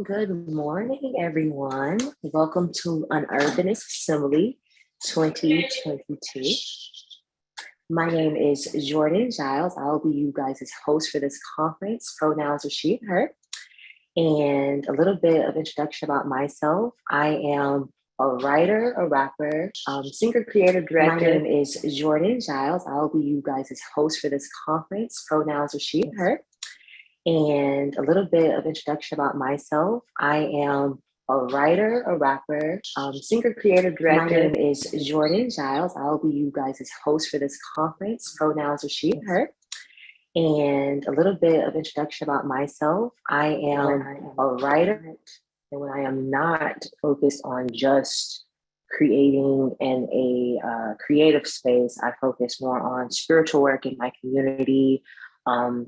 Good morning, everyone. Welcome to Unurbanist Assembly 2022. My name is Jordan Giles. I'll be you guys' host for this conference. Pronouns are she, her. And a little bit of introduction about myself. I am a writer, a rapper, singer, creative director. My name is Jordan Giles. I'll be you guys' host for this conference. Pronouns are she, her. And a little bit of introduction about myself. I am a writer, a rapper, singer, creative director. My name is Jordan Giles. I'll be you guys' host for this conference. Pronouns are she, her. And a little bit of introduction about myself. I am a writer, and when I am not focused on just creating in a creative space, I focus more on spiritual work in my community,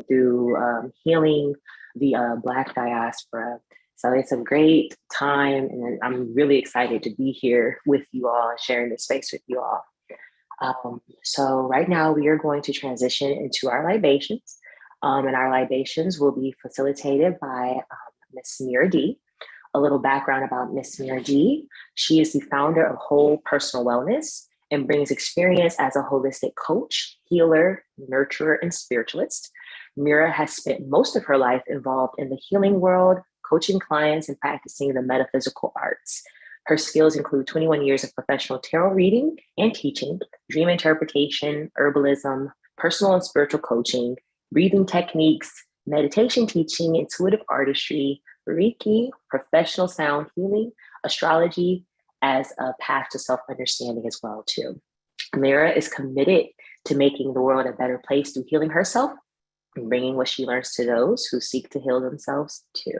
through healing the Black diaspora. So it's a great time, and I'm really excited to be here with you all and sharing this space with you all. So right now we are going to transition into our libations, and our libations will be facilitated by Miss Mira D. A little background about Miss Mira D. She is the founder of Whole Personal Wellness and brings experience as a holistic coach, healer, nurturer, and spiritualist. Mira has spent most of her life involved in the healing world, coaching clients and practicing the metaphysical arts. Her skills include 21 years of professional tarot reading and teaching, dream interpretation, herbalism, personal and spiritual coaching, breathing techniques, meditation teaching, intuitive artistry, Reiki, professional sound healing, astrology, as a path to self-understanding as well too. Mira is committed to making the world a better place through healing herself and bringing what she learns to those who seek to heal themselves too.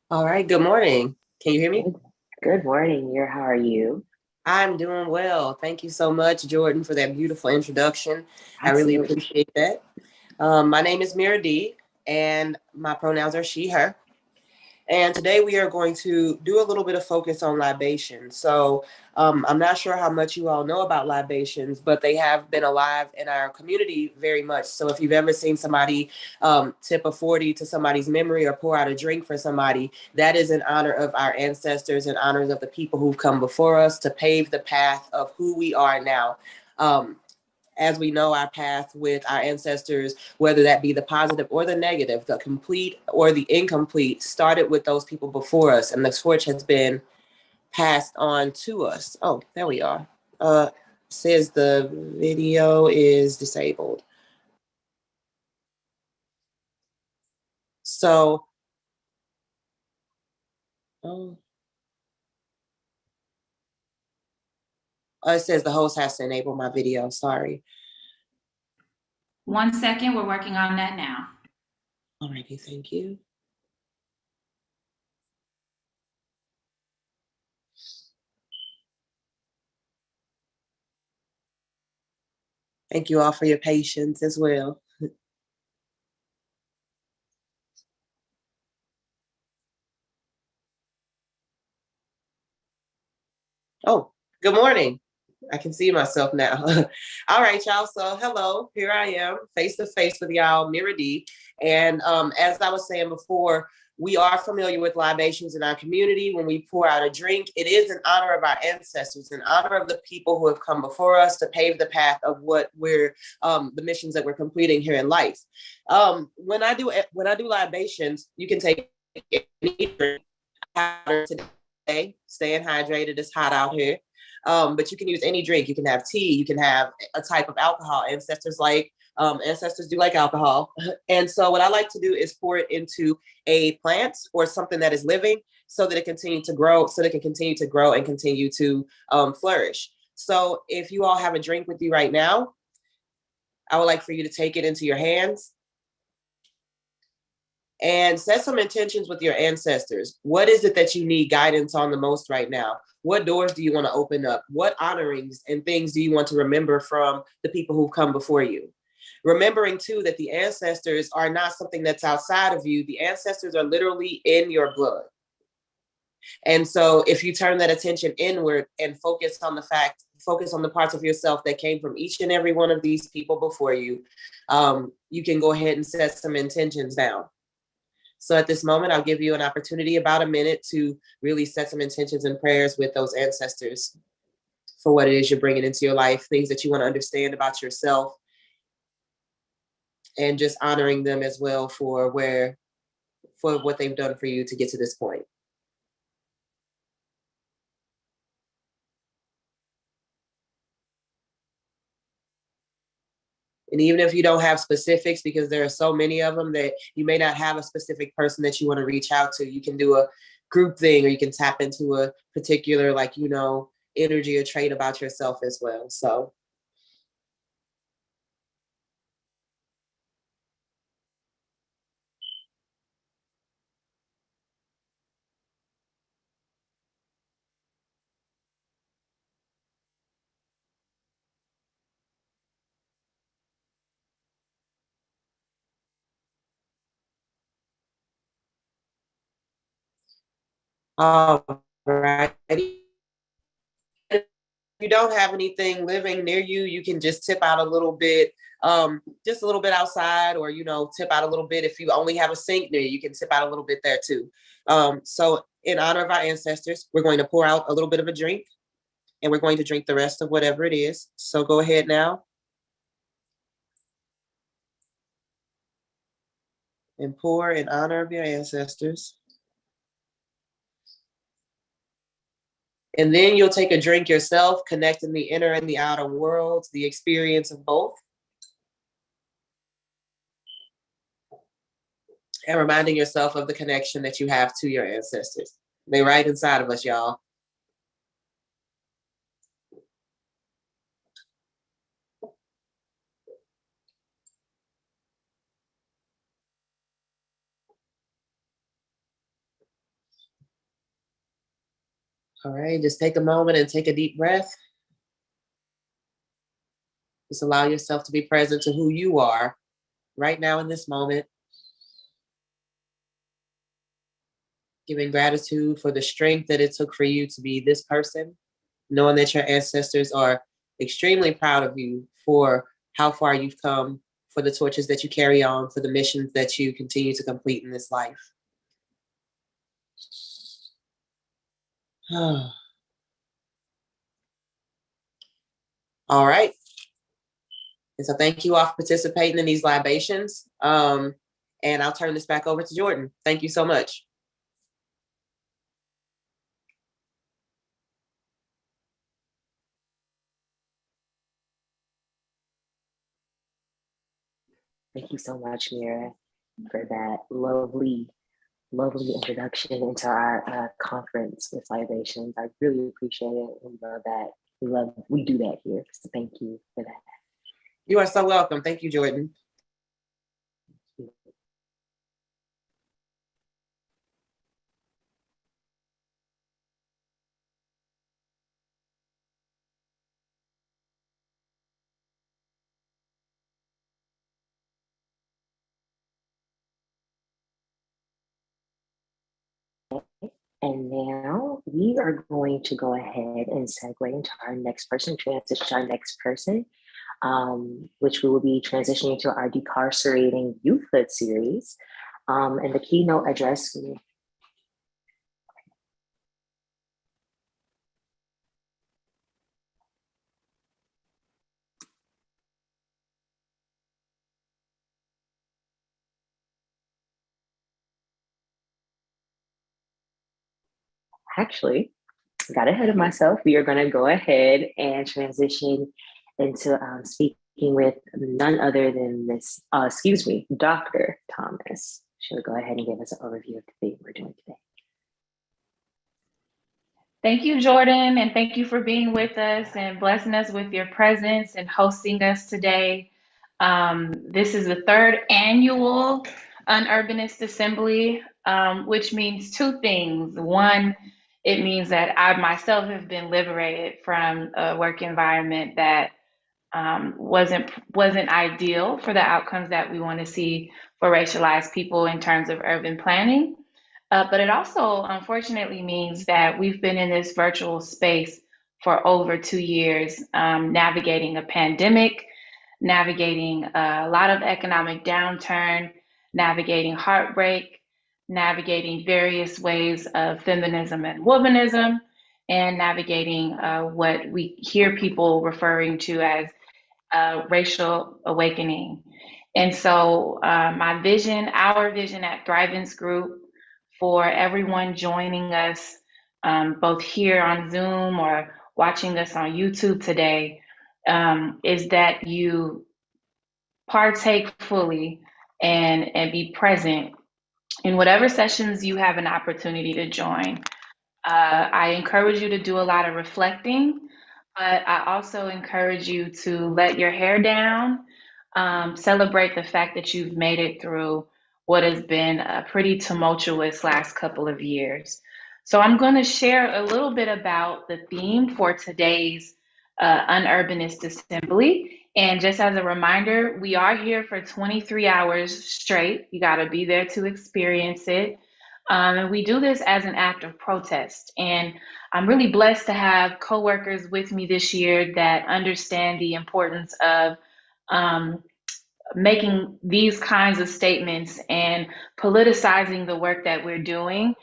All right, good morning. Can you hear me? Good morning, Mira. How are you? I'm doing well. Thank you so much, Jordan, for that beautiful introduction. Absolutely. I really appreciate that. My name is Mira D, and my pronouns are she, her. And today we are going to do a little bit of focus on libations. So I'm not sure how much you all know about libations, but they have been alive in our community very much. So if you've ever seen somebody tip a 40 to somebody's memory or pour out a drink for somebody, that is in honor of our ancestors and honors of the people who've come before us to pave the path of who we are now. As we know, our path with our ancestors, whether that be the positive or the negative, the complete or the incomplete, started with those people before us, and the torch has been passed on to us. Oh, there we are. says the video is disabled. So, oh, it says the host has to enable my video. Sorry. 1 second, we're working on that now. Alrighty, thank you. Thank you all for your patience as well. Oh, good morning. I can see myself now. All right, y'all. So hello, here I am, face to face with y'all, Mira D. And as I was saying before, we are familiar with libations in our community. When we pour out a drink, it is in honor of our ancestors, in honor of the people who have come before us to pave the path of what we're the missions that we're completing here in life. When I do libations, you can take any drink today, staying hydrated. It's hot out here. But you can use any drink. You can have tea. You can have a type of alcohol. Ancestors do like alcohol. And so what I like to do is pour it into a plant or something that is living so that it continue to grow, so that it can continue to grow and continue to flourish. So if you all have a drink with you right now, I would like for you to take it into your hands and set some intentions with your ancestors. What is it that you need guidance on the most right now? What doors do you want to open up? What honorings and things do you want to remember from the people who've come before you? Remembering too that the ancestors are not something that's outside of you. The ancestors are literally in your blood. And so if you turn that attention inward and focus on the parts of yourself that came from each and every one of these people before you, you can go ahead and set some intentions down. So at this moment, I'll give you an opportunity, about a minute, to really set some intentions and prayers with those ancestors for what it is you're bringing into your life, things that you want to understand about yourself, and just honoring them as well for what they've done for you to get to this point. And even if you don't have specifics, because there are so many of them that you may not have a specific person that you want to reach out to, you can do a group thing, or you can tap into a particular, energy or trait about yourself as well. So. All right. If you don't have anything living near you, you can just tip out a little bit, just a little bit outside, or, tip out a little bit. If you only have a sink near you, you can tip out a little bit there too. So in honor of our ancestors, we're going to pour out a little bit of a drink, and we're going to drink the rest of whatever it is. So go ahead now and pour in honor of your ancestors. And then you'll take a drink yourself, connecting the inner and the outer worlds, the experience of both. And reminding yourself of the connection that you have to your ancestors. They're right inside of us, y'all. All right, just take a moment and take a deep breath. Just allow yourself to be present to who you are right now in this moment. Giving gratitude for the strength that it took for you to be this person, knowing that your ancestors are extremely proud of you for how far you've come, for the torches that you carry on, for the missions that you continue to complete in this life. All right. And so thank you all for participating in these libations. And I'll turn this back over to Jordan. Thank you so much. Thank you so much, Mira, for that lovely introduction into our conference with libations. I really appreciate it. We love that. We do that here. So thank you for that. You are so welcome. Thank you, Jordan. And now we are going to go ahead and segue into our next person, transition to our next person, which we will be transitioning to our Decarcerating Youthhood series. And the keynote address. Actually, got ahead of myself. We are going to go ahead and transition into speaking with none other than Dr. Thomas. She'll go ahead and give us an overview of the thing we're doing today. Thank you, Jordan, and thank you for being with us and blessing us with your presence and hosting us today. This is the third annual Unurbanist Assembly, which means two things. One, it means that I myself have been liberated from a work environment that wasn't ideal for the outcomes that we want to see for racialized people in terms of urban planning. But it also unfortunately means that we've been in this virtual space for over 2 years, navigating a pandemic, navigating a lot of economic downturn, navigating heartbreak, navigating various ways of feminism and womanism, and navigating what we hear people referring to as racial awakening. And so, our vision at Thrivance Group for everyone joining us, both here on Zoom or watching us on YouTube today, is that you partake fully and be present in whatever sessions you have an opportunity to join. I encourage you to do a lot of reflecting, but I also encourage you to let your hair down, celebrate the fact that you've made it through what has been a pretty tumultuous last couple of years. So I'm going to share a little bit about the theme for today's Unurbanist Assembly. And just as a reminder, we are here for 23 hours straight. You got to be there to experience it. And we do this as an act of protest. And I'm really blessed to have coworkers with me this year that understand the importance of um, making these kinds of statements and politicizing the work that we're doing,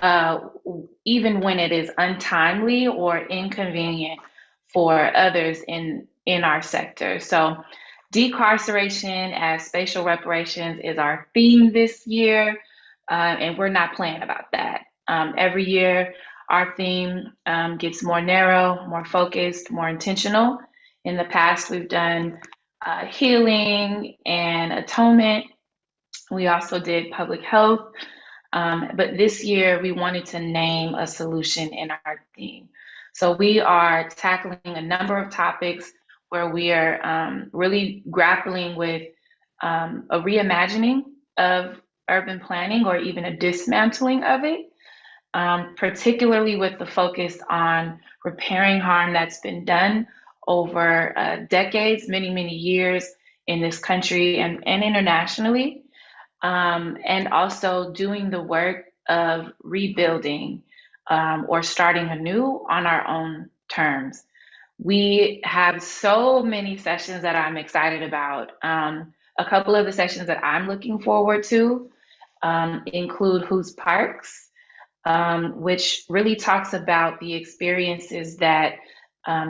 uh, even when it is untimely or inconvenient for others in our sector. So, decarceration as spatial reparations is our theme this year, and we're not playing about that. Every year, our theme gets more narrow, more focused, more intentional. In the past, we've done healing and atonement. We also did public health. But this year, we wanted to name a solution in our theme. So we are tackling a number of topics where we are really grappling with a reimagining of urban planning or even a dismantling of it, particularly with the focus on repairing harm that's been done over decades, many years in this country and internationally, and also doing the work of rebuilding or starting anew on our own terms. We have so many sessions that I'm excited about. A couple of the sessions that I'm looking forward to include Whose Parks, which really talks about the experiences that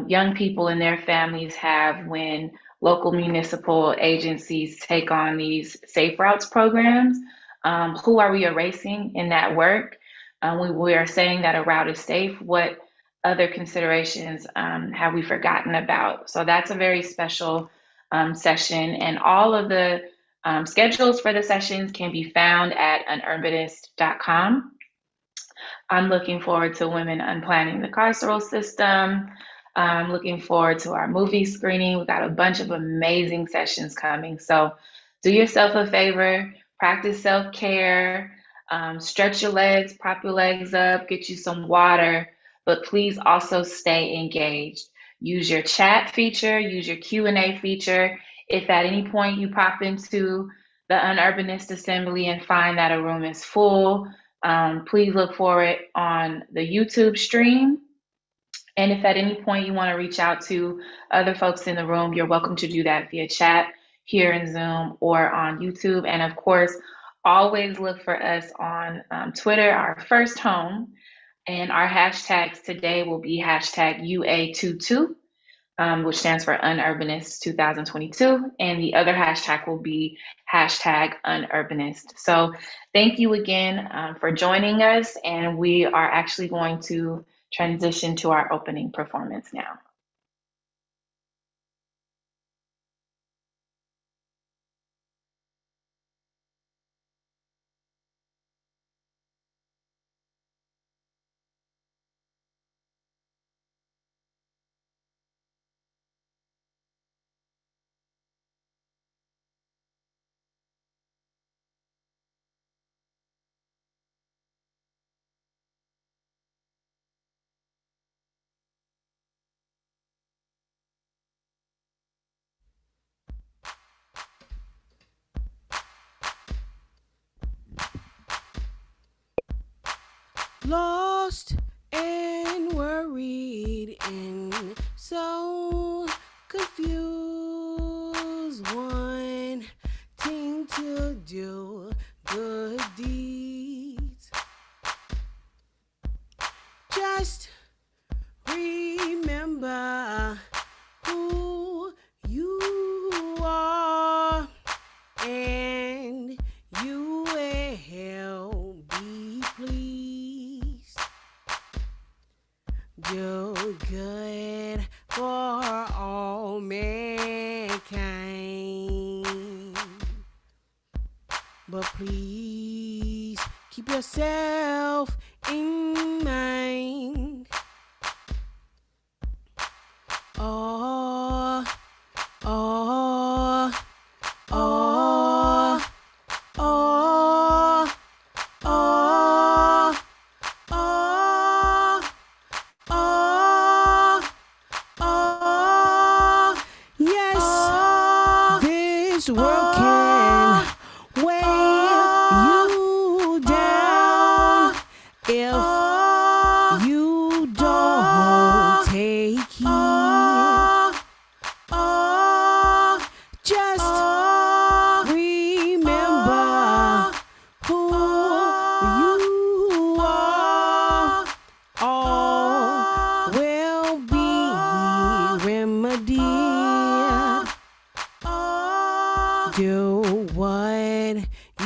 young people and their families have when local municipal agencies take on these safe routes programs. Who are we erasing in that work? We are saying that a route is safe. What other considerations have we forgotten about? So that's a very special session, and all of the Schedules for the sessions can be found at unurbanist.com. I'm looking forward to Women Unplanning the Carceral System. I'm looking forward to our movie screening. We've got a bunch of amazing sessions coming. So do yourself a favor, practice self-care, stretch your legs, prop your legs up, get you some water, but please also stay engaged. Use your chat feature, use your Q&A feature. If at any point you pop into the Unurbanist Assembly and find that a room is full, please look for it on the YouTube stream. And if at any point you want to reach out to other folks in the room, you're welcome to do that via chat here in Zoom or on YouTube. And of course, always look for us on Twitter, our first home. And our hashtags today will be hashtag UA22. Which stands for Unurbanist 2022. And the other hashtag will be hashtag Unurbanist. So thank you again for joining us. And we are actually going to transition to our opening performance now. Lost and worried and so confused, wanting to do good deeds. Just remember who you are, and you will be pleased. Do good for all mankind, but please keep yourself in mind. Oh, oh, oh, oh, oh, oh, oh, oh, yes, this world can weigh you down if you don't take heed. Just remember who you are. All will be remedied. Do what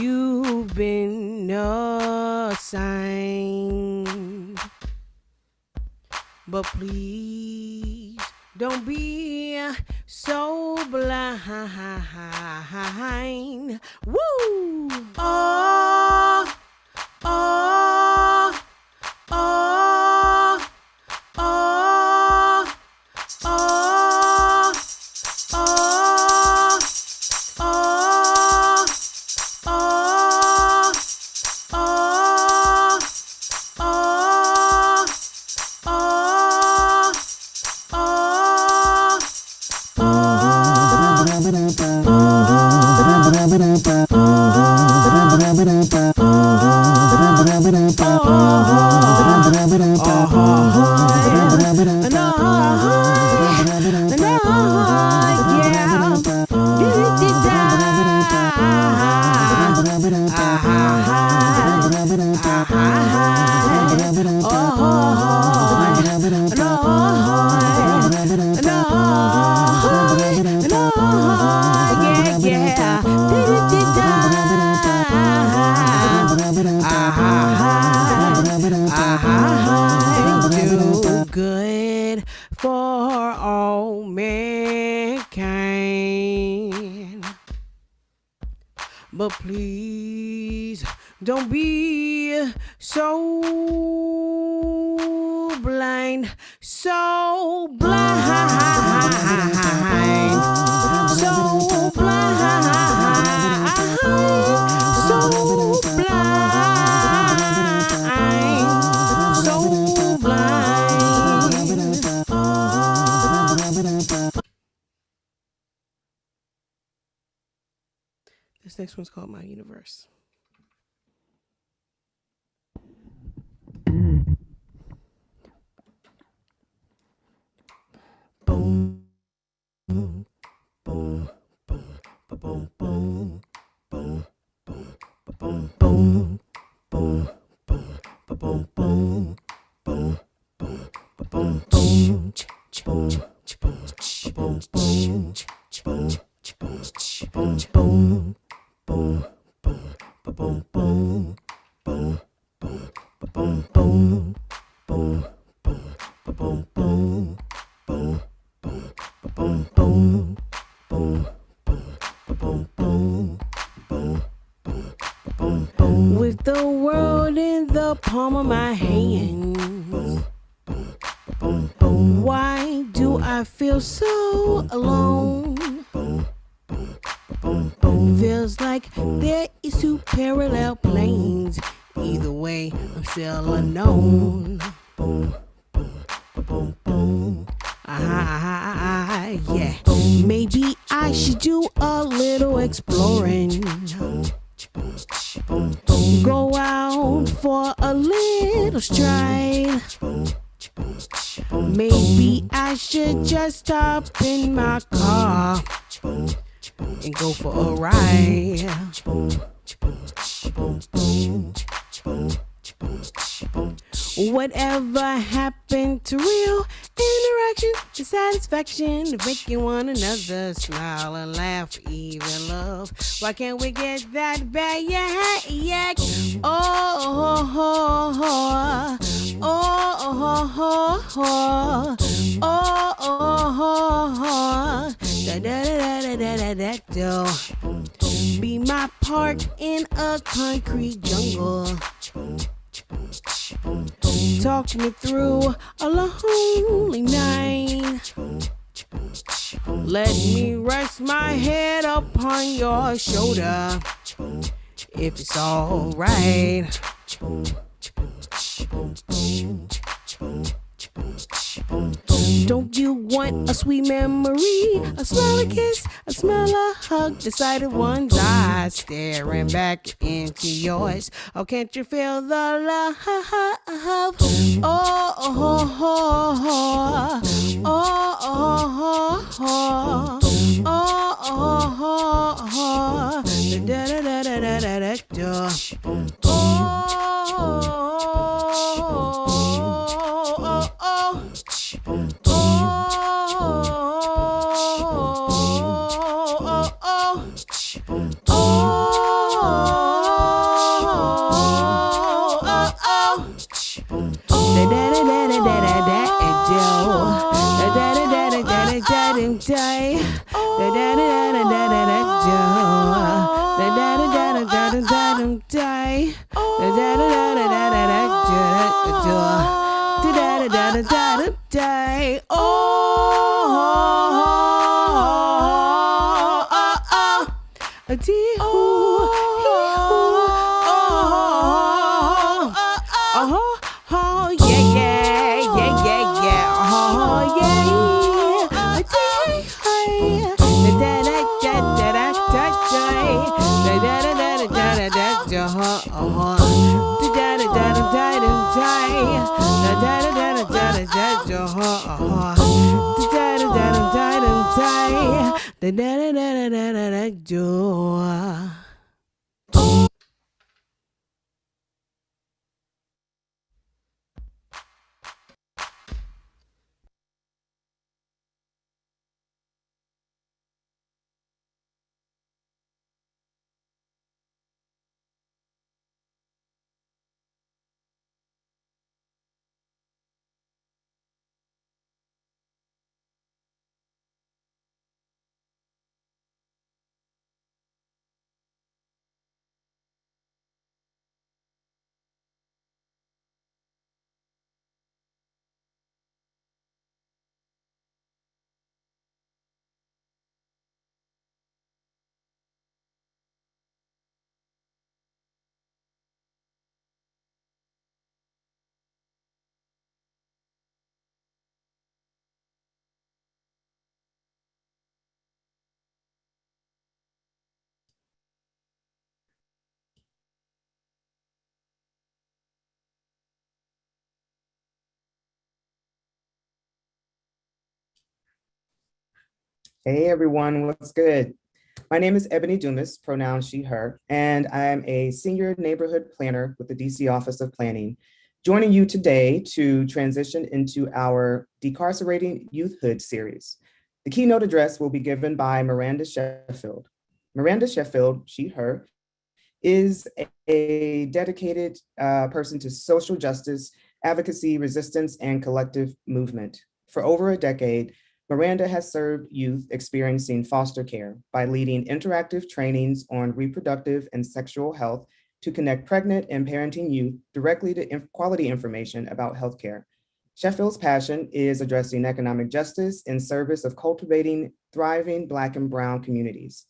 you've been assigned, but please don't be so blind. Woo! Oh, oh, oh, oh, oh, oh, oh, oh, oh, oh, oh, oh. but please don't be so blind, so blind, so blind, so blind, so blind. This next one's called My Universe. Boom, boom, boom, boom, boom, boom, boom, boom, boom, boom, boom, boom, boom, boom, boom, boom, boom, with the world in the palm of my hand. Why do I feel so alone? Feels like there is two parallel planes. Either way, I'm still unknown. Yeah. Maybe I should do a little exploring. Go out for a little stride. Maybe I should just hop in my car and go for a ride. Whatever happened to real interaction, the satisfaction of making one another smile and laugh, even love? Why can't we get that back? Yeah. Oh, oh, oh, oh, oh, oh, oh, oh, da da da da da da da. Be my part in a concrete jungle. Talk me through a lonely night. Let me rest my head upon your shoulder, if it's alright. Don't you want a sweet memory? A smell, a kiss, a smell, a hug, the sight of one's eyes staring back into yours. Oh, can't you feel the love? Oh, oh, oh, oh, oh, oh, oh, oh, oh, da da da da da da da da. Hey everyone, what's good? My name is Ebony Dumas, pronouns she, her, and I'm a senior neighborhood planner with the DC Office of Planning, joining you today to transition into our Decarcerating Youthhood series. The keynote address will be given by Miranda Sheffield. Miranda Sheffield, she, her, is a dedicated person to social justice, advocacy, resistance, and collective movement. For over a decade, Miranda has served youth experiencing foster care by leading interactive trainings on reproductive and sexual health to connect pregnant and parenting youth directly to quality information about healthcare. Sheffield's passion is addressing economic justice in service of cultivating thriving Black and Brown communities.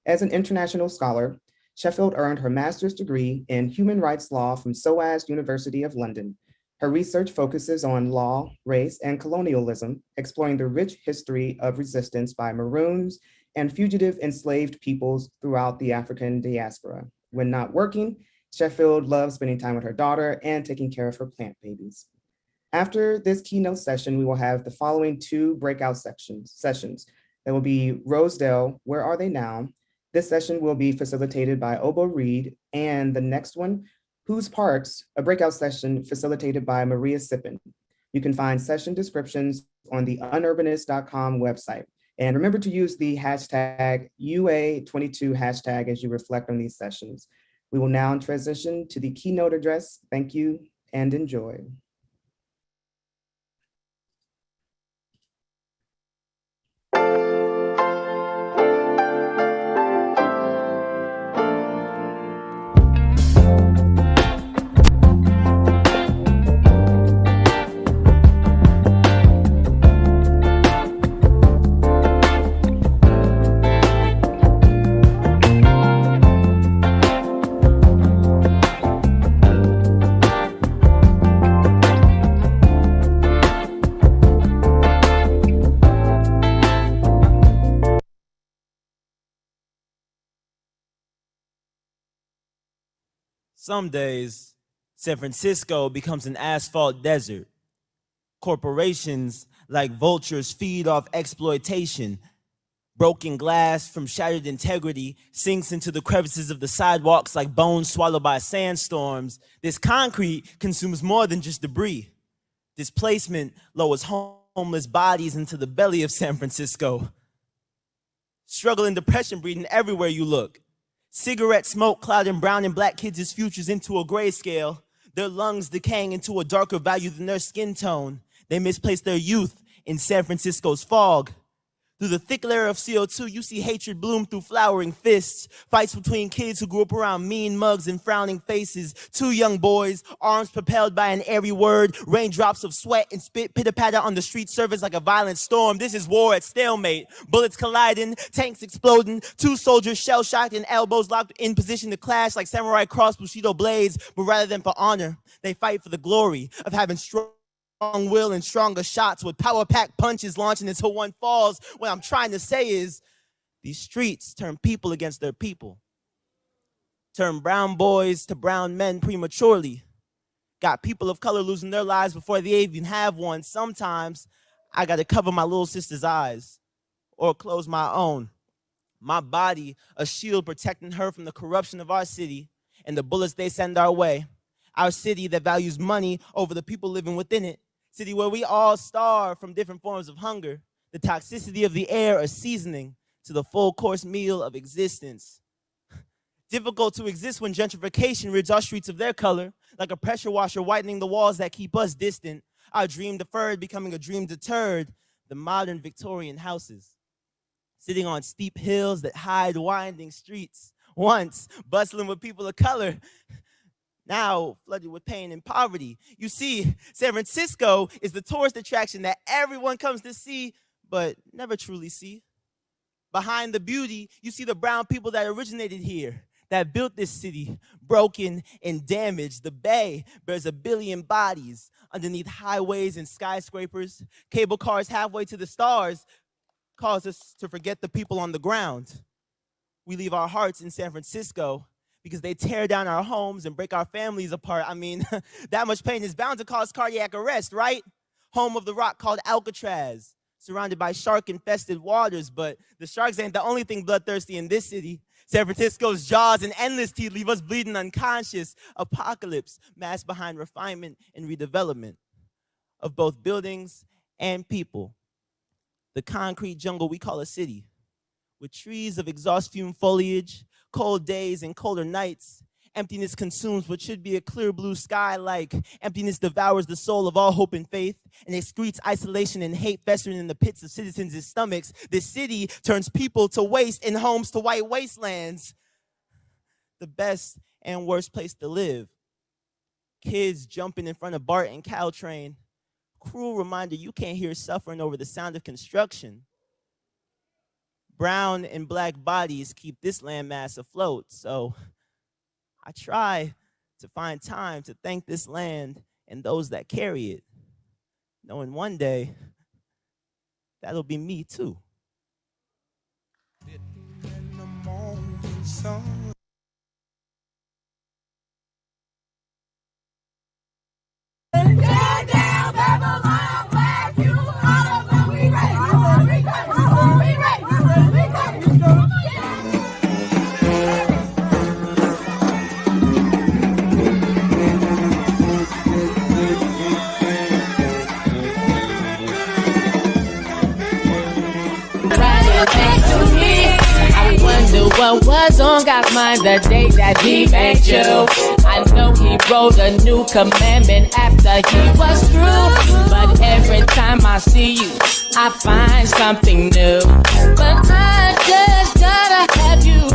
As an international scholar, Sheffield earned her master's degree in human rights law from SOAS University of London. Her research focuses on law, race, and colonialism, exploring the rich history of resistance by Maroons and fugitive enslaved peoples throughout the African diaspora. When not working, Sheffield loves spending time with her daughter and taking care of her plant babies. After this keynote session, we will have the following two breakout sessions. There will be Rosedale, Where Are They Now? This session will be facilitated by Obo Reed, and the next one, Whose Parks, a breakout session facilitated by Maria Sippen. You can find session descriptions on the unurbanist.com website. And remember to use the hashtag UA22 hashtag as you reflect on these sessions. We will now transition to the keynote address. Thank you and enjoy. Some days, San Francisco becomes an asphalt desert. Corporations like vultures feed off exploitation. Broken glass from shattered integrity sinks into the crevices of the sidewalks like bones swallowed by sandstorms. This concrete consumes more than just debris. Displacement lowers homeless bodies into the belly of San Francisco. Struggle and depression breeding everywhere you look. Cigarette smoke clouding brown and black kids' futures into a grayscale. Their lungs decaying into a darker value than their skin tone. They misplace their youth in San Francisco's fog. Through the thick layer of CO2, you see hatred bloom through flowering fists. Fights between kids who grew up around mean mugs and frowning faces. Two young boys, arms propelled by an airy word. Raindrops of sweat and spit pitter-patter on the street surface like a violent storm. This is war at stalemate. Bullets colliding, tanks exploding. Two soldiers shell-shocked and elbows locked in position to clash like samurai cross Bushido blades. But rather than for honor, they fight for the glory of having strong will and stronger shots with power-packed punches launching until one falls. What I'm trying to say is these streets turn people against their people. Turn brown boys to brown men prematurely. Got people of color losing their lives before they even have one. Sometimes I gotta cover my little sister's eyes or close my own. My body, a shield protecting her from the corruption of our city and the bullets they send our way. Our city that values money over the people living within it. City where we all starve from different forms of hunger. The toxicity of the air a seasoning to the full course meal of existence. Difficult to exist when gentrification rids our streets of their color, like a pressure washer whitening the walls that keep us distant. Our dream deferred becoming a dream deterred. The modern Victorian houses. Sitting on steep hills that hide winding streets. Once bustling with people of color. Now flooded with pain and poverty. You see, San Francisco is the tourist attraction that everyone comes to see, but never truly see. Behind the beauty, you see the brown people that originated here, that built this city, broken and damaged. The Bay bears a billion bodies underneath highways and skyscrapers. Cable cars halfway to the stars cause us to forget the people on the ground. We leave our hearts in San Francisco because they tear down our homes and break our families apart. I mean, that much pain is bound to cause cardiac arrest, right? Home of the rock called Alcatraz. surrounded by shark-infested waters, but the sharks ain't the only thing bloodthirsty in this city. San Francisco's jaws and endless teeth leave us bleeding unconscious. Apocalypse masked behind refinement and redevelopment of both buildings and people. The concrete jungle we call a city, with trees of exhaust fume foliage, cold days and colder nights. Emptiness consumes what should be a clear blue sky, like emptiness devours the soul of all hope and faith and excretes isolation and hate festering in the pits of citizens' stomachs. This city turns people to waste and homes to white wastelands. The best and worst place to live. Kids jumping in front of BART and Caltrain. Cruel reminder you can't hear suffering over the sound of construction. Brown and black bodies keep this landmass afloat, so I try to find time to thank this land and those that carry it, knowing one day that'll be me too. What was on God's mind the day that he made you? I know he wrote a new commandment after he was through, but every time I see you, I find something new. But I just gotta have you.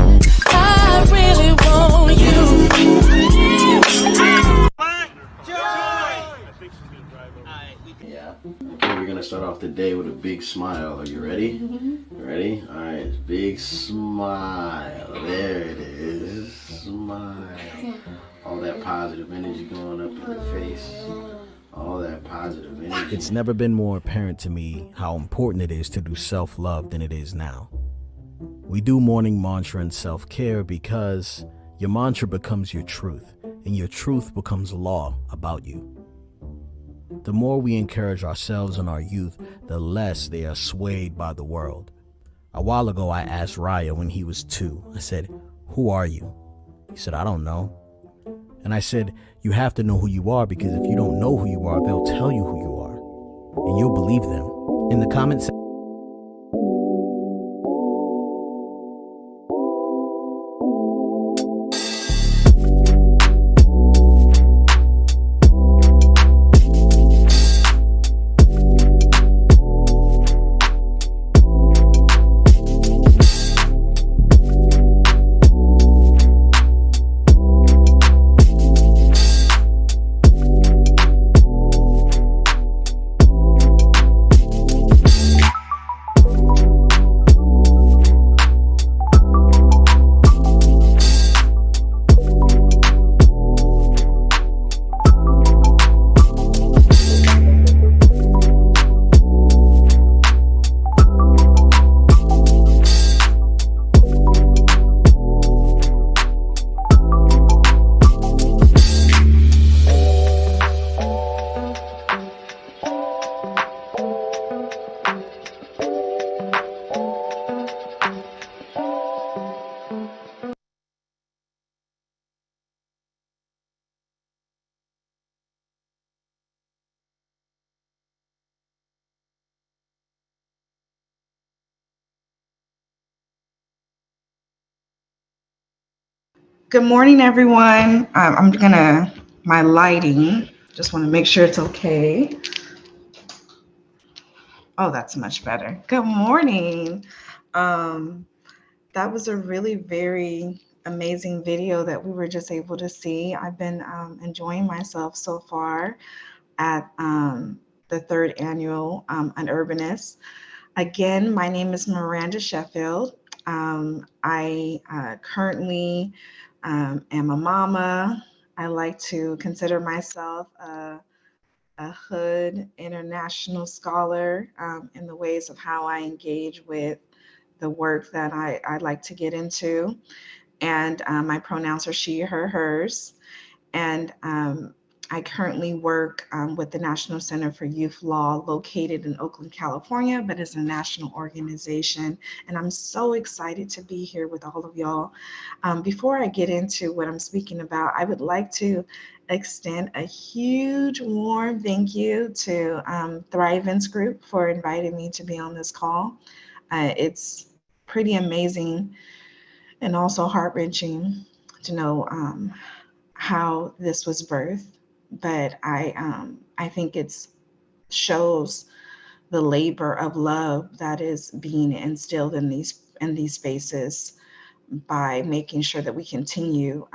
I really want you. Yeah. Okay, we're gonna start off the day with a big smile. Are you ready? Ready? All right. Big smile. There it is. Smile. All that positive energy going up in your face. All that positive energy. It's never been more apparent to me how important it is to do self-love than it is now. We do morning mantra and self-care because your mantra becomes your truth, and your truth becomes law about you. The more we encourage ourselves and our youth, the less they are swayed by the world. A while ago, I asked Raya when he was 2. I said, "Who are you?" He said, "I don't know." And I said, "You have to know who you are, because if you don't know who you are, they'll tell you who you are, and you'll believe them." In the comments section, Good morning, everyone. My lighting, just want to make sure it's okay. Oh, that's much better. Good morning. That was a really very amazing video that we were just able to see. I've been enjoying myself so far at the 3rd annual Unurbanist. Again, my name is Miranda Sheffield. I currently am a mama. I like to consider myself a hood international scholar in the ways of how I engage with the work that I like to get into. And my pronouns are she, her, hers. And I currently work with the National Center for Youth Law located in Oakland, California, but it's a national organization. And I'm so excited to be here with all of y'all. Before I get into what I'm speaking about, I would like to extend a huge warm thank you to Thrivance Group for inviting me to be on this call. It's pretty amazing and also heart-wrenching to know how this was birthed, but I think it's shows the labor of love that is being instilled in these spaces by making sure that we continue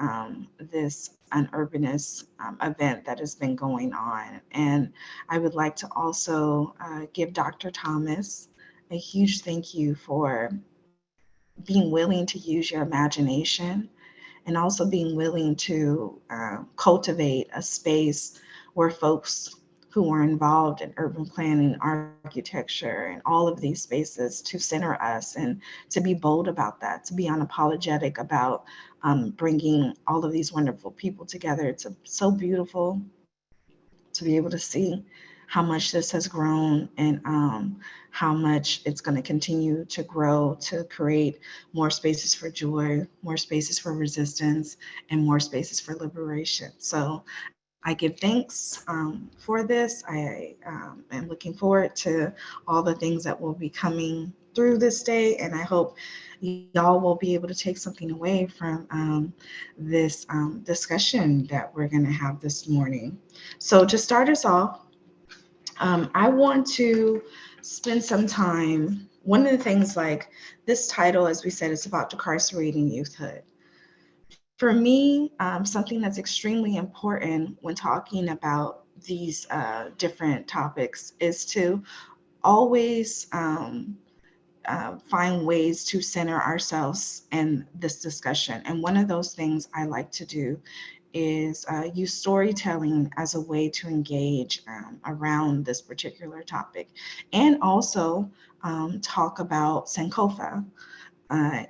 this Unurbanist event that has been going on. And I would like to also give Dr. Thomas a huge thank you for being willing to use your imagination and also being willing to cultivate a space where folks who are involved in urban planning, architecture, and all of these spaces to center us and to be bold about that, to be unapologetic about bringing all of these wonderful people together. It's so beautiful to be able to see how much this has grown and how much it's going to continue to grow to create more spaces for joy, more spaces for resistance, and more spaces for liberation. So I give thanks for this. I am looking forward to all the things that will be coming through this day, and I hope y'all will be able to take something away from this discussion that we're going to have this morning. So to start us off, I want to spend some time. One of the things, like this title, as we said, is about decarcerating youthhood. For me, something that's extremely important when talking about these different topics is to always find ways to center ourselves in this discussion. And one of those things I like to do is use storytelling as a way to engage around this particular topic, and also talk about Sankofa.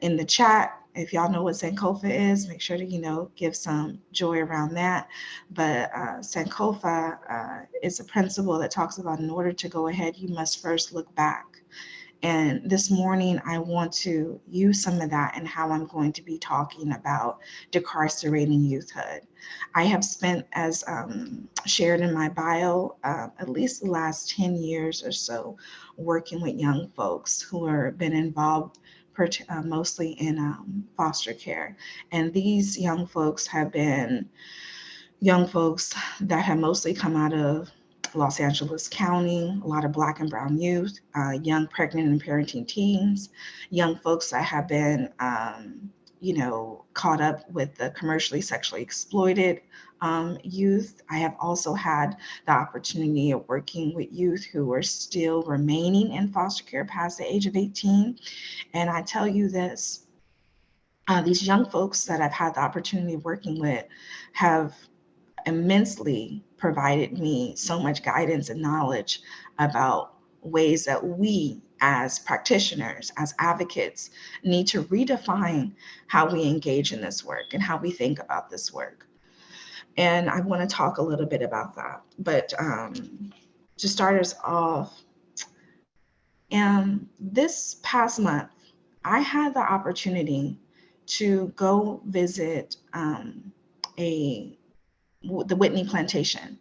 In the chat, if y'all know what Sankofa is, make sure to, give some joy around that. But Sankofa is a principle that talks about in order to go ahead, you must first look back. And this morning, I want to use some of that and how I'm going to be talking about decarcerating youthhood. I have spent, as shared in my bio, at least the last 10 years or so working with young folks who have been involved mostly in foster care. And these young folks have been young folks that have mostly come out of Los Angeles County, a lot of Black and Brown youth, young pregnant and parenting teens, young folks that have been, caught up with the commercially sexually exploited youth. I have also had the opportunity of working with youth who are still remaining in foster care past the age of 18. And I tell you this, these young folks that I've had the opportunity of working with have immensely provided me so much guidance and knowledge about ways that we as practitioners, as advocates, need to redefine how we engage in this work and how we think about this work. And I want to talk a little bit about that. But to start us off, this past month, I had the opportunity to go visit the Whitney Plantation.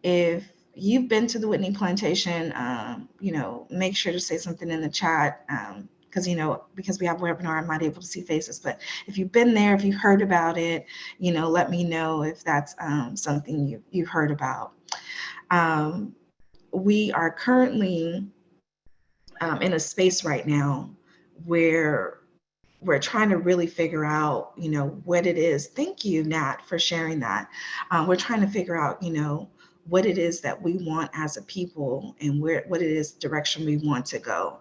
If you've been to the Whitney Plantation, make sure to say something in the chat, because because we have a webinar, I'm not able to see faces. But if you've been there, if you've heard about it, let me know if that's something you've heard about. We are currently in a space right now where we're trying to really figure out, what it is. Thank you, Nat, for sharing that. We're trying to figure out, what it is that we want as a people and what it is direction we want to go.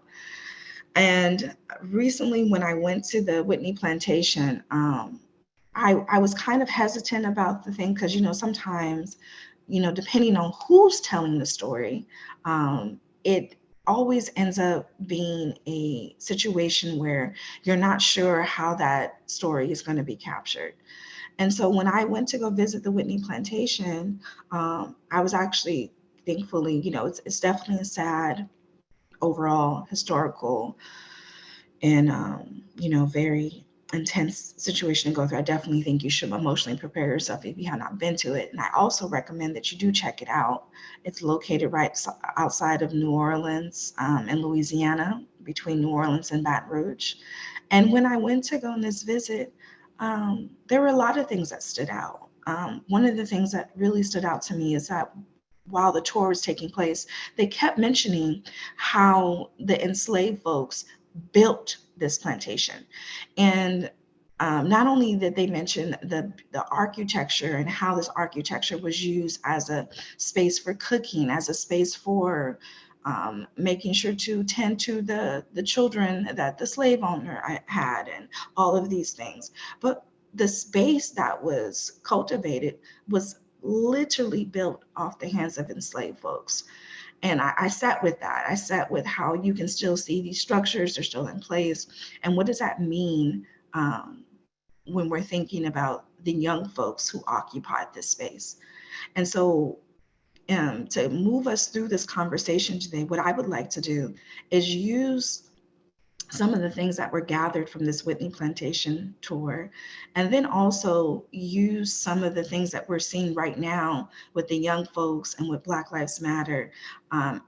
And recently, when I went to the Whitney Plantation, I was kind of hesitant about the thing because, sometimes, depending on who's telling the story, it always ends up being a situation where you're not sure how that story is going to be captured. And so when I went to go visit the Whitney Plantation, I was actually, thankfully, it's definitely a sad overall historical and very intense situation to go through. I definitely think you should emotionally prepare yourself if you have not been to it. And I also recommend that you do check it out. It's located right outside of New Orleans, in Louisiana, between New Orleans and Baton Rouge. And when I went to go on this visit, there were a lot of things that stood out. One of the things that really stood out to me is that while the tour was taking place, they kept mentioning how the enslaved folks built this plantation. And not only did they mention the architecture and how this architecture was used as a space for cooking, as a space for making sure to tend to the children that the slave owner had, and all of these things. But the space that was cultivated was literally built off the hands of enslaved folks. And I sat with that. I sat with how you can still see these structures, they're still in place. And what does that mean when we're thinking about the young folks who occupied this space? And so, to move us through this conversation today, what I would like to do is use some of the things that were gathered from this Whitney Plantation tour, and then also use some of the things that we're seeing right now with the young folks and with Black Lives Matter,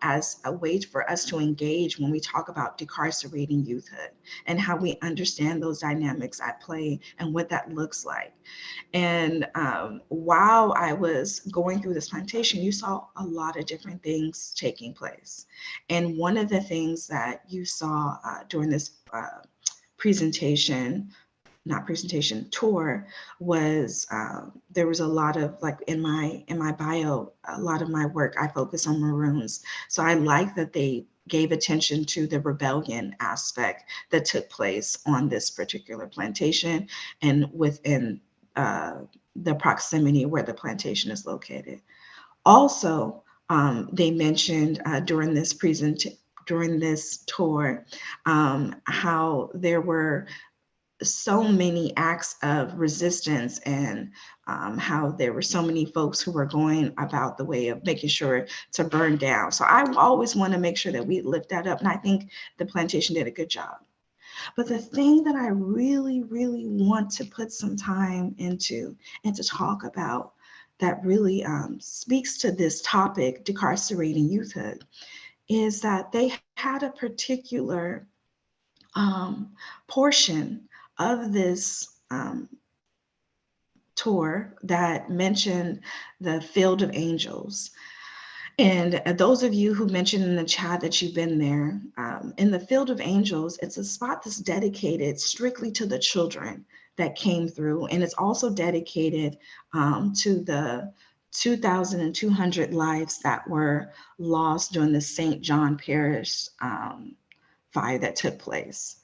as a way for us to engage when we talk about decarcerating youthhood and how we understand those dynamics at play and what that looks like. And while I was going through this plantation, you saw a lot of different things taking place. And one of the things that you saw during this presentation, not presentation, tour, was there was a lot of, like, in my bio, a lot of my work, I focus on Maroons. So I like that they gave attention to the rebellion aspect that took place on this particular plantation and within the proximity where the plantation is located. Also, they mentioned during this tour, how there were so many acts of resistance, and how there were so many folks who were going about the way of making sure to burn down. So I always want to make sure that we lift that up. And I think the plantation did a good job. But the thing that I really, really want to put some time into and to talk about that really speaks to this topic, decarcerating youthhood, is that they had a particular portion of this tour that mentioned the Field of Angels. And those of you who mentioned in the chat that you've been there, in the Field of Angels, it's a spot that's dedicated strictly to the children that came through. And it's also dedicated to the 2,200 lives that were lost during the St. John Parish fire that took place.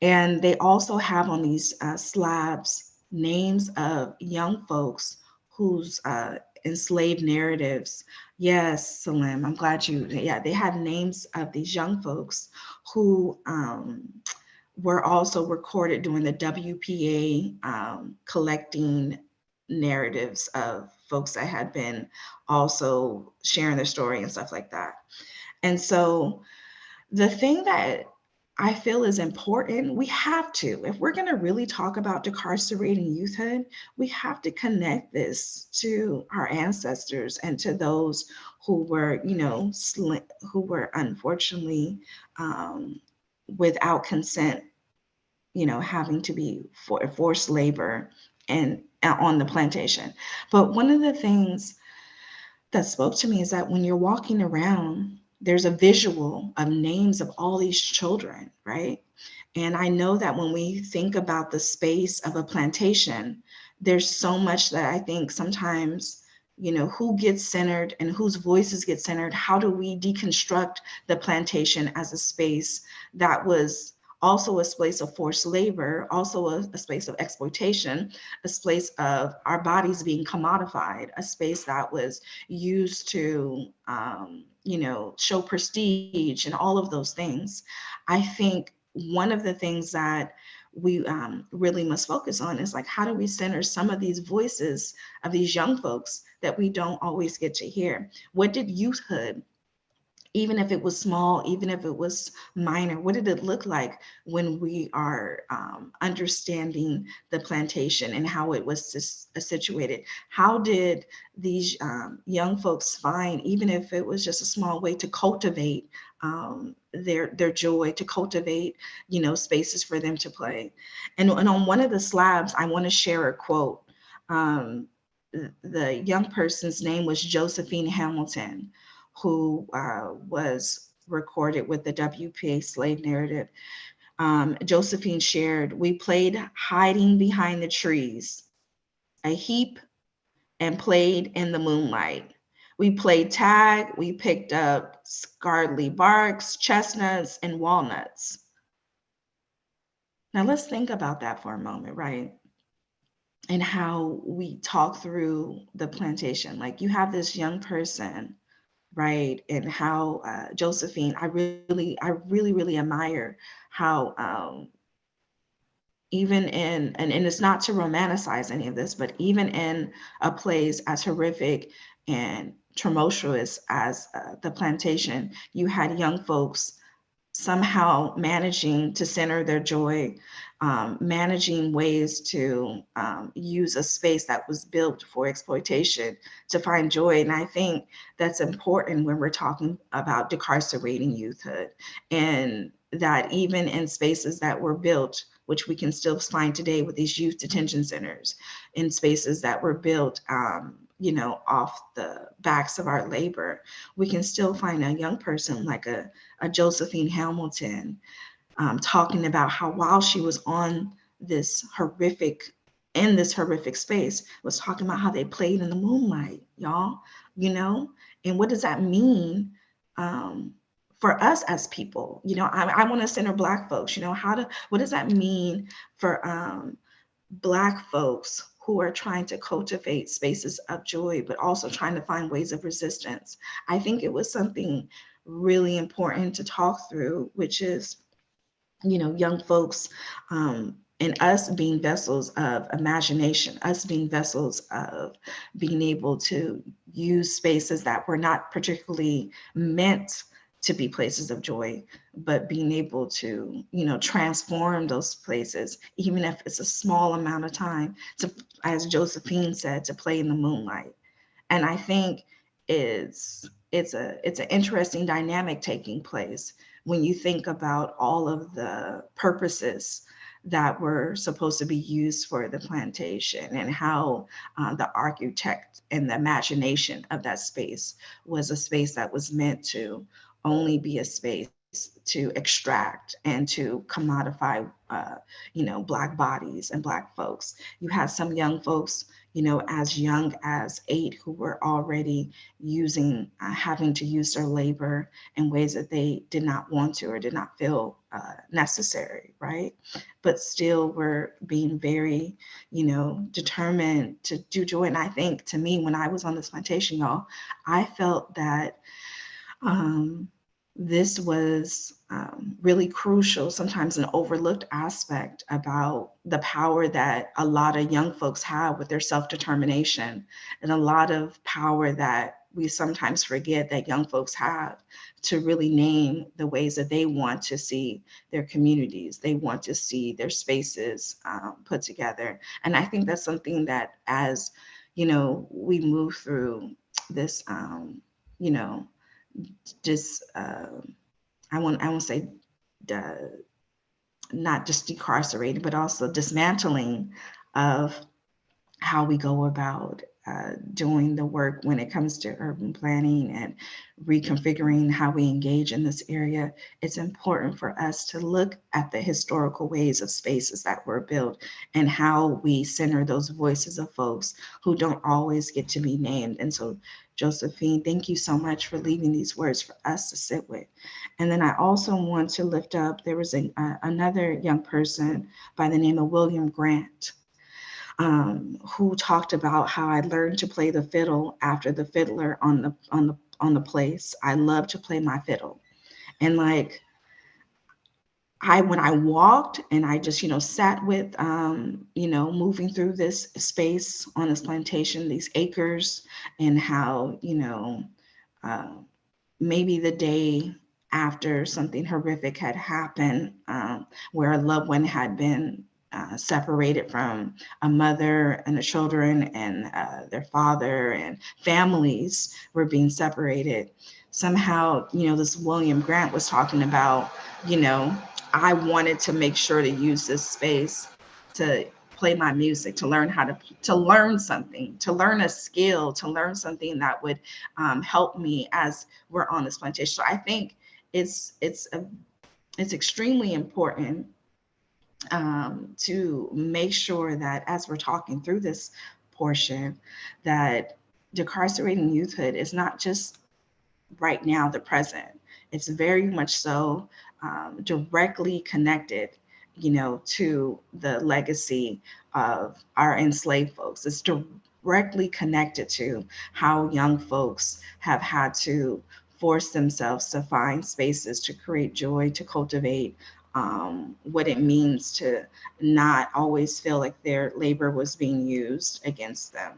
And they also have on these slabs names of young folks whose enslaved narratives. Yes, Salim, I'm glad yeah, they had names of these young folks who were also recorded during the WPA, collecting narratives of folks that had been also sharing their story and stuff like that. And so the thing that I feel is important, we have to, if we're going to really talk about decarcerating youthhood, we have to connect this to our ancestors and to those who were, who were unfortunately without consent, having to be forced labor and on the plantation. But one of the things that spoke to me is that when you're walking around, there's a visual of names of all these children, right? And I know that when we think about the space of a plantation, there's so much that I think sometimes, who gets centered and whose voices get centered. How do we deconstruct the plantation as a space that was also a space of forced labor, also a space of exploitation, a space of our bodies being commodified, a space that was used to, show prestige and all of those things. I think one of the things that we really must focus on is like, how do we center some of these voices of these young folks that we don't always get to hear? What did youthhood, even if it was small, even if it was minor, what did it look like when we are understanding the plantation and how it was situated? How did these young folks find, even if it was just a small way, to cultivate their joy, to cultivate, spaces for them to play? And on one of the slabs, I want to share a quote. Um, the young person's name was Josephine Hamilton, who was recorded with the WPA slave narrative. Josephine shared, "We played hiding behind the trees, a heap, and played in the moonlight. We played tag, we picked up scarlet barks, chestnuts, and walnuts." Now let's think about that for a moment, right? And how we talk through the plantation. Like, you have this young person, right? And how Josephine, I really admire how even in, and it's not to romanticize any of this, but even in a place as horrific and tumultuous as the plantation, you had young folks somehow managing to center their joy, managing ways to use a space that was built for exploitation to find joy. And I think that's important when we're talking about decarcerating youthhood, and that even in spaces that were built, which we can still find today with these youth detention centers, in spaces that were built off the backs of our labor, we can still find a young person like a Josephine Hamilton talking about how, while she was in this horrific space, was talking about how they played in the moonlight, y'all, and what does that mean for us as people? I want to center Black folks, what does that mean for Black folks who are trying to cultivate spaces of joy, but also trying to find ways of resistance? I think it was something really important to talk through, which is, young folks, and us being vessels of imagination, us being vessels of being able to use spaces that were not particularly meant to be places of joy, but being able to, transform those places, even if it's a small amount of time, to, as Josephine said, to play in the moonlight. And I think it's an interesting dynamic taking place when you think about all of the purposes that were supposed to be used for the plantation, and how the architect and the imagination of that space was a space that was meant to only be a space to extract and to commodify, Black bodies and Black folks. You had some young folks, as young as 8, who were already having to use their labor in ways that they did not want to or did not feel necessary, right? But still were being very, determined to do joy. And I think, to me, when I was on this plantation, y'all, I felt that this was really crucial, sometimes an overlooked aspect about the power that a lot of young folks have with their self-determination, and a lot of power that we sometimes forget that young folks have to really name the ways that they want to see their communities, they want to see their spaces put together. And I think that's something that, as we move through this, just I want to say not just decarcerating, but also dismantling of how we go about doing the work when it comes to urban planning and reconfiguring how we engage in this area. It's important for us to look at the historical ways of spaces that were built, and how we center those voices of folks who don't always get to be named. And so, Josephine, thank you so much for leaving these words for us to sit with. And then I also want to lift up, there was another young person by the name of William Grant, who talked about how I learned to play the fiddle after the fiddler on the place. I love to play my fiddle. And like, when I walked and I just, sat with, moving through this space on this plantation, these acres, and how, uh, maybe the day after something horrific had happened, where a loved one had been separated from a mother and the children and their father, and families were being separated. Somehow, this William Grant was talking about, you know, I wanted to make sure to use this space to play my music, to learn how to learn something, to learn a skill, to learn something that would help me as we're on this plantation. So I think it's extremely important to make sure that as we're talking through this portion, that decarcerating youthhood is not just right now, the present. It's very much so directly connected, to the legacy of our enslaved folks. It's directly connected to how young folks have had to force themselves to find spaces to create joy, to cultivate what it means to not always feel like their labor was being used against them.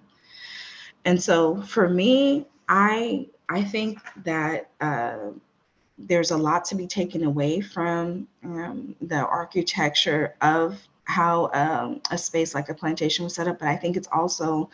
And so for me, I think that there's a lot to be taken away from the architecture of how a space like a plantation was set up, but I think it's also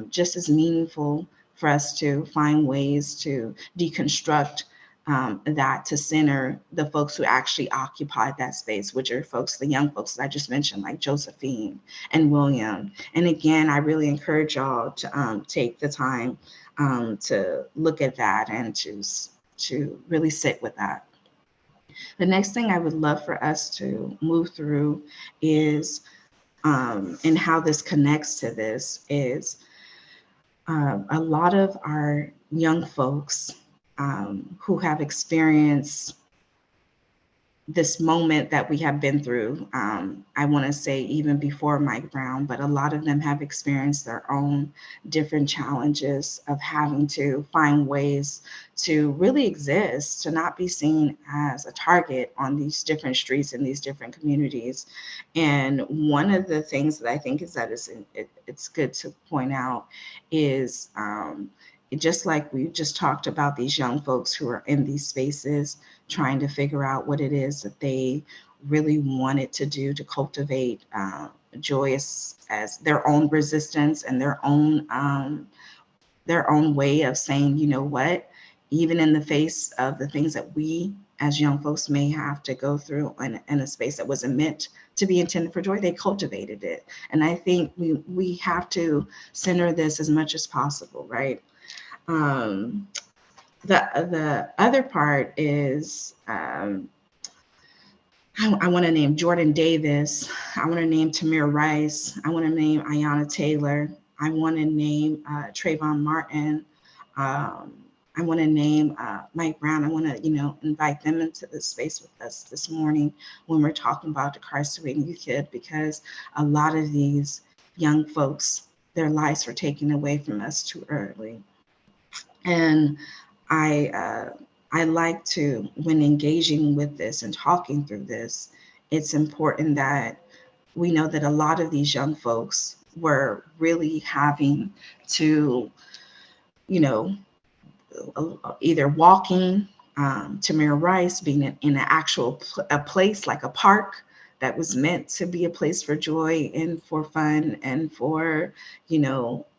just as meaningful for us to find ways to deconstruct that, to center the folks who actually occupied that space, which are folks, the young folks that I just mentioned, like Josephine and William. And again, I really encourage y'all to take the time to look at that and to really sit with that. The next thing I would love for us to move through is, and how this connects to this is, a lot of our young folks who have experienced this moment that we have been through. I want to say even before Mike Brown, but a lot of them have experienced their own different challenges of having to find ways to really exist, to not be seen as a target on these different streets in these different communities. And one of the things that I think is that it's good to point out is, just like we just talked about these young folks who are in these spaces trying to figure out what it is that they really wanted to do to cultivate joyous as their own resistance and their own way of saying, you know what, even in the face of the things that we as young folks may have to go through in a space that wasn't meant to be intended for joy, they cultivated it. And I think we have to center this as much as possible, right? Um, the other part is, I want to name Jordan Davis. I want to name Tamir Rice. I want to name Ayanna Taylor. I want to name Trayvon Martin. I want to name Mike Brown. I want to, invite them into the space with us this morning when we're talking about decarcerating youth kid, because a lot of these young folks, their lives were taken away from us too early. And I like to, when engaging with this and talking through this, it's important that we know that a lot of these young folks were really having to, either walking, Tamir Rice being in an actual a place like a park that was meant to be a place for joy and for fun and for,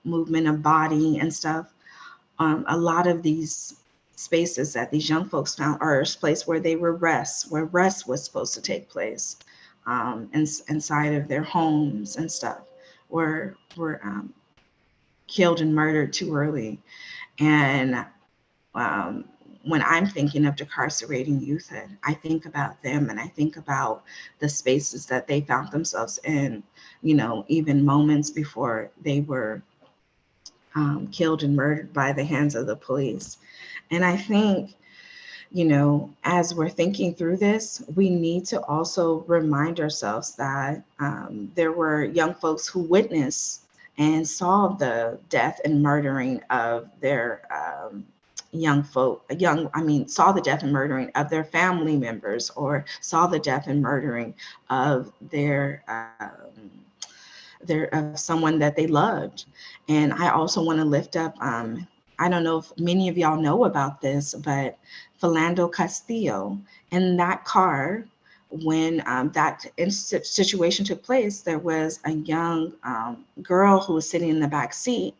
movement of body and stuff. A lot of these spaces that these young folks found are a place where they were where rest was supposed to take place, inside of their homes and stuff, were killed and murdered too early. And um, when I'm thinking of decarcerating youth, I think about them and I think about the spaces that they found themselves in, even moments before they were killed and murdered by the hands of the police. And I think, as we're thinking through this, we need to also remind ourselves that there were young folks who witnessed and saw the death and murdering of their saw the death and murdering of their family members, or saw the death and murdering of of someone that they loved. And I also want to lift up, I don't know if many of y'all know about this, but Philando Castillo, in that car, when situation took place, there was a young girl who was sitting in the back seat.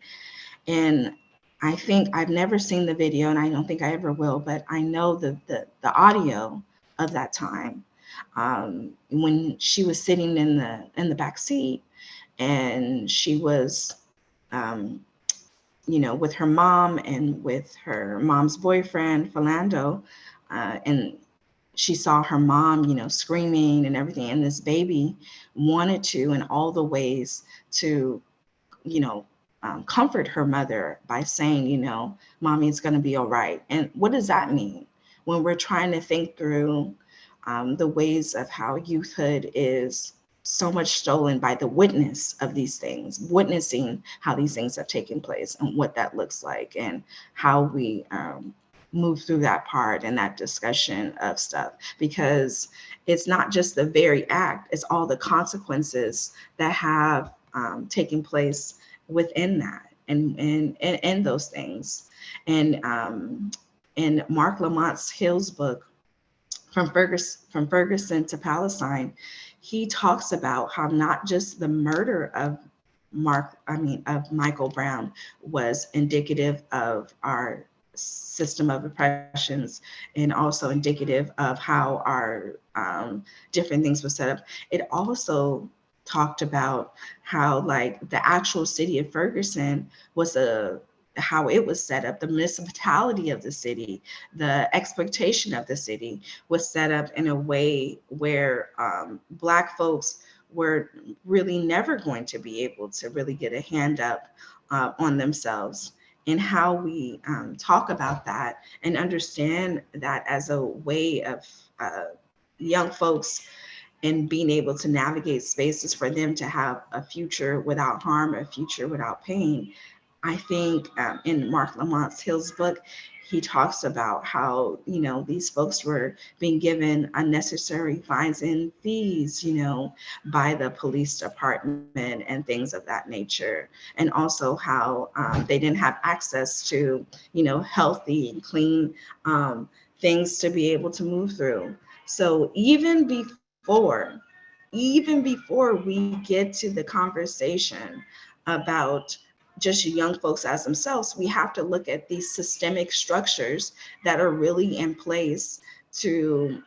And I think I've never seen the video, and I don't think I ever will, but I know the audio of that time, when she was sitting in the back seat, and she was, um, with her mom and with her mom's boyfriend, Philando, and she saw her mom, screaming and everything, and this baby wanted to, in all the ways, to you know, comfort her mother by saying, mommy, it's going to be all right. And what does that mean when we're trying to think through the ways of how youthhood is so much stolen by the witness of these things, witnessing how these things have taken place and what that looks like, and how we move through that part and that discussion of stuff, because it's not just the very act, it's all the consequences that have taking place within that, and those things. And in Mark Lamont's Hill's book, from Ferguson to Palestine, he talks about how not just the murder of Michael Brown was indicative of our system of oppressions, and also indicative of how our different things were set up. It also talked about how, like, the actual city of Ferguson was how it was set up, the municipality of the city, the exploitation of the city was set up in a way where Black folks were really never going to be able to really get a hand up on themselves. And how we talk about that and understand that as a way of young folks, and being able to navigate spaces for them to have a future without harm, a future without pain. I think in Mark Lamont's Hill's book, he talks about how, these folks were being given unnecessary fines and fees, by the police department and things of that nature. And also how they didn't have access to, healthy and clean things to be able to move through. So even before we get to the conversation about just young folks as themselves, we have to look at these systemic structures that are really in place to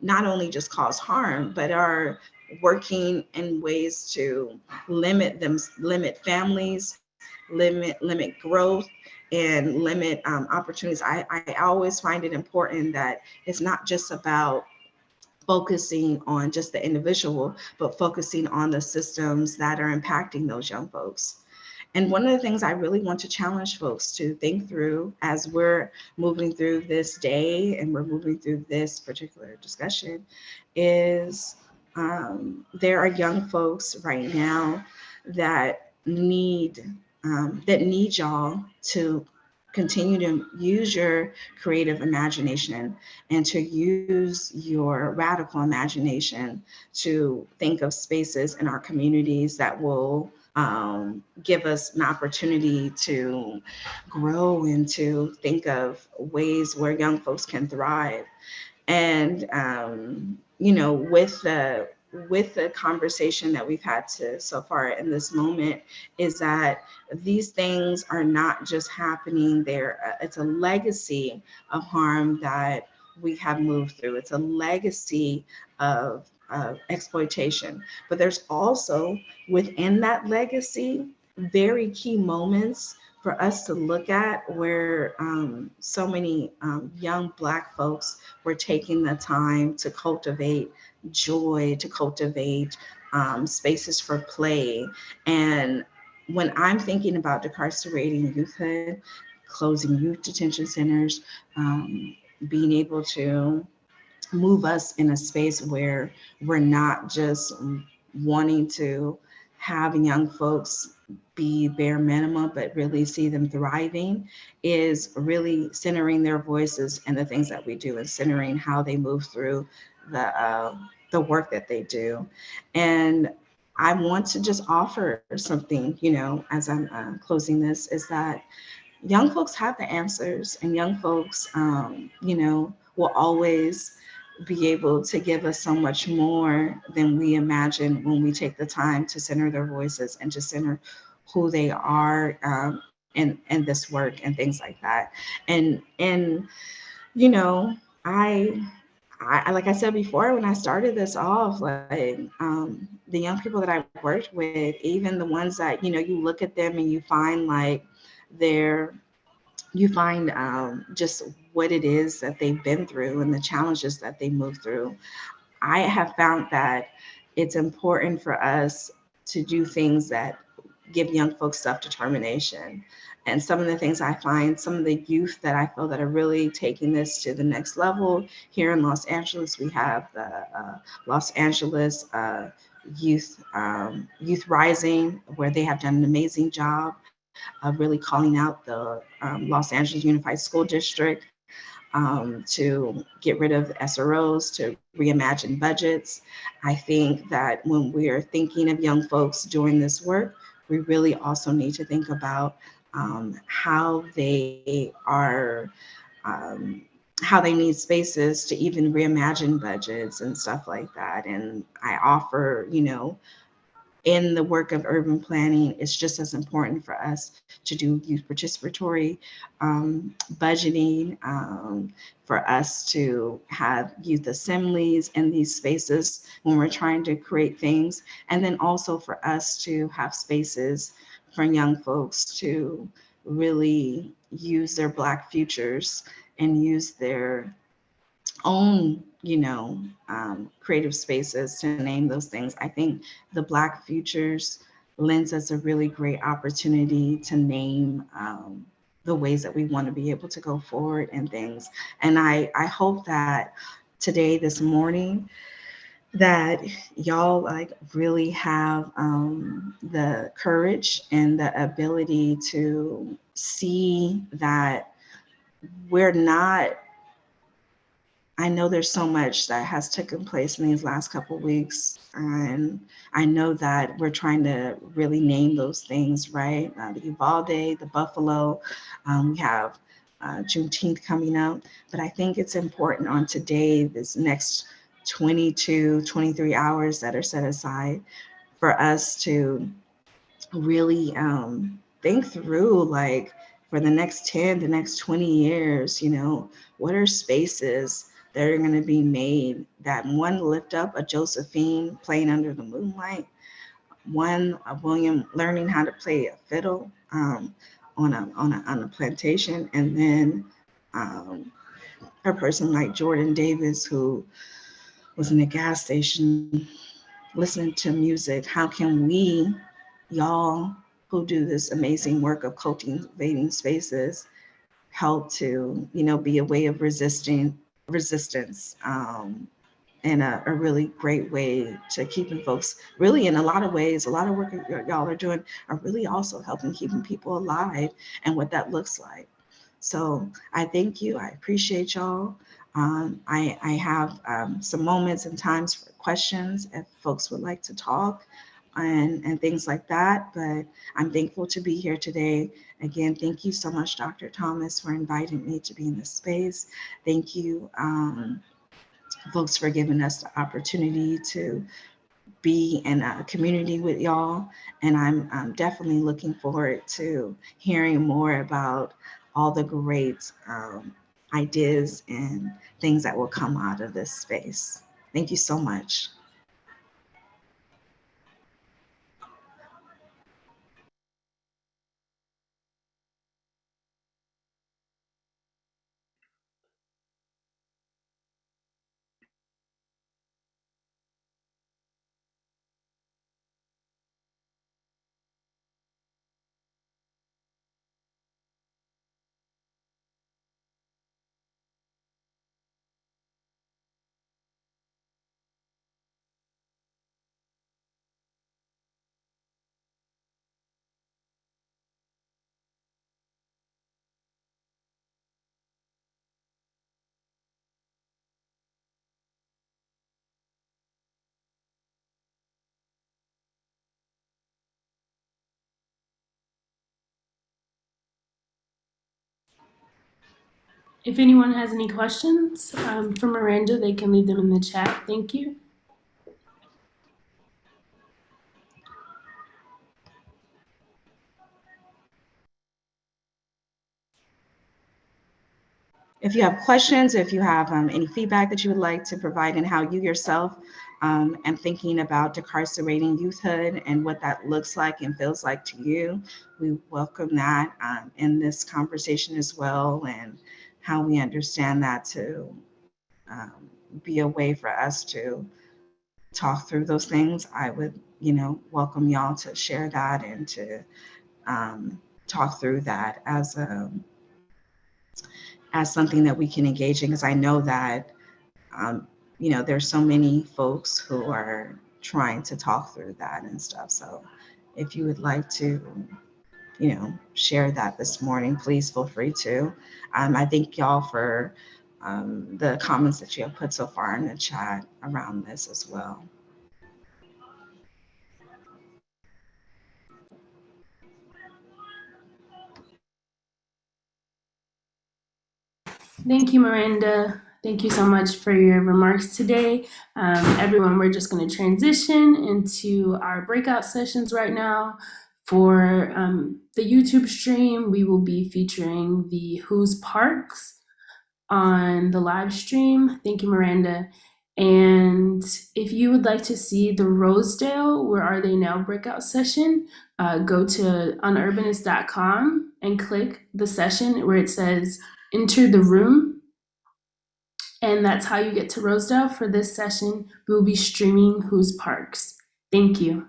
not only just cause harm, but are working in ways to limit families, limit growth, and limit opportunities. I always find it important that it's not just about focusing on just the individual, but focusing on the systems that are impacting those young folks. And one of the things I really want to challenge folks to think through as we're moving through this day and we're moving through this particular discussion is there are young folks right now that need y'all to continue to use your creative imagination and to use your radical imagination to think of spaces in our communities that will give us an opportunity to grow and to think of ways where young folks can thrive. And with the conversation that we've had so far in this moment, is that these things are not just happening there. It's a legacy of harm that we have moved through. It's a legacy of exploitation. But there's also within that legacy very key moments for us to look at where so many young Black folks were taking the time to cultivate joy, to cultivate spaces for play. And when I'm thinking about decarcerating youthhood, closing youth detention centers, being able to move us in a space where we're not just wanting to have young folks be bare minimum, but really see them thriving, is really centering their voices and the things that we do, and centering how they move through the work that they do. And I want to just offer something, as I'm closing this, is that young folks have the answers, and young folks, will always be able to give us so much more than we imagine when we take the time to center their voices and to center who they are, in this work and things like that. And you know, I like I said before, when I started this off, like, the young people that I worked with, even the ones that, you look at them and you find like they're you find, just what it is that they've been through and the challenges that they move through. I have found that it's important for us to do things that give young folks self-determination. And some of the things I find, some of the youth that I feel that are really taking this to the next level here in Los Angeles, we have the Los Angeles Youth Rising, where they have done an amazing job of really calling out the Los Angeles Unified School District, to get rid of SROs, to reimagine budgets. I think that when we're thinking of young folks doing this work, we really also need to think about, how they are, um, how they need spaces to even reimagine budgets and stuff like that. And I offer, in the work of urban planning, it's just as important for us to do youth participatory, budgeting, for us to have youth assemblies in these spaces when we're trying to create things, and then also for us to have spaces for young folks to really use their Black futures and use their own, creative spaces to name those things. I think the Black Futures lends us a really great opportunity to name, the ways that we want to be able to go forward and things. And I hope that today, this morning, that y'all like really have, the courage and the ability to see that we're not, I know there's so much that has taken place in these last couple of weeks, and I know that we're trying to really name those things, right? The Uvalde, the Buffalo, we have Juneteenth coming up, but I think it's important on today, this next 22, 23 hours that are set aside for us to really, think through, like, for the next 10, the next 20 years, what are spaces that are going to be made that, one, lift up a Josephine playing under the moonlight, one, a William learning how to play a fiddle, on a plantation, and then, um, a person like Jordan Davis, who was in a gas station listening to music. How can we, y'all who do this amazing work of cultivating spaces, help to, be a way of resistance, and a really great way to keeping folks, really, in a lot of ways, a lot of work that y'all are doing are really also helping keeping people alive, and what that looks like. So I thank you. I appreciate y'all. I have, some moments and times for questions if folks would like to talk, and things like that. But I'm thankful to be here today. Again, thank you so much, Dr. Thomas, for inviting me to be in this space. Thank you, folks, for giving us the opportunity to be in a community with y'all. And I'm definitely looking forward to hearing more about all the great, ideas and things that will come out of this space. Thank you so much. If anyone has any questions for Miranda, they can leave them in the chat. Thank you. If you have questions, if you have any feedback that you would like to provide, and how you yourself and thinking about decarcerating youthhood and what that looks like and feels like to you, we welcome that in this conversation as well, and how we understand that to be a way for us to talk through those things. I would, welcome y'all to share that and to talk through that as something that we can engage in, because I know that there's so many folks who are trying to talk through that and stuff. So if you would like to, share that this morning, please feel free to. I thank y'all for the comments that you have put so far in the chat around this as well. Thank you, Miranda. Thank you so much for your remarks today. Everyone, we're just going to transition into our breakout sessions right now. For the YouTube stream, we will be featuring the Who's Parks on the live stream. Thank you, Miranda. And if you would like to see the Rosedale Where Are They Now breakout session, go to unurbanist.com and click the session where it says Enter the Room. And that's how you get to Rosedale. For this session, we'll be streaming Who's Parks. Thank you.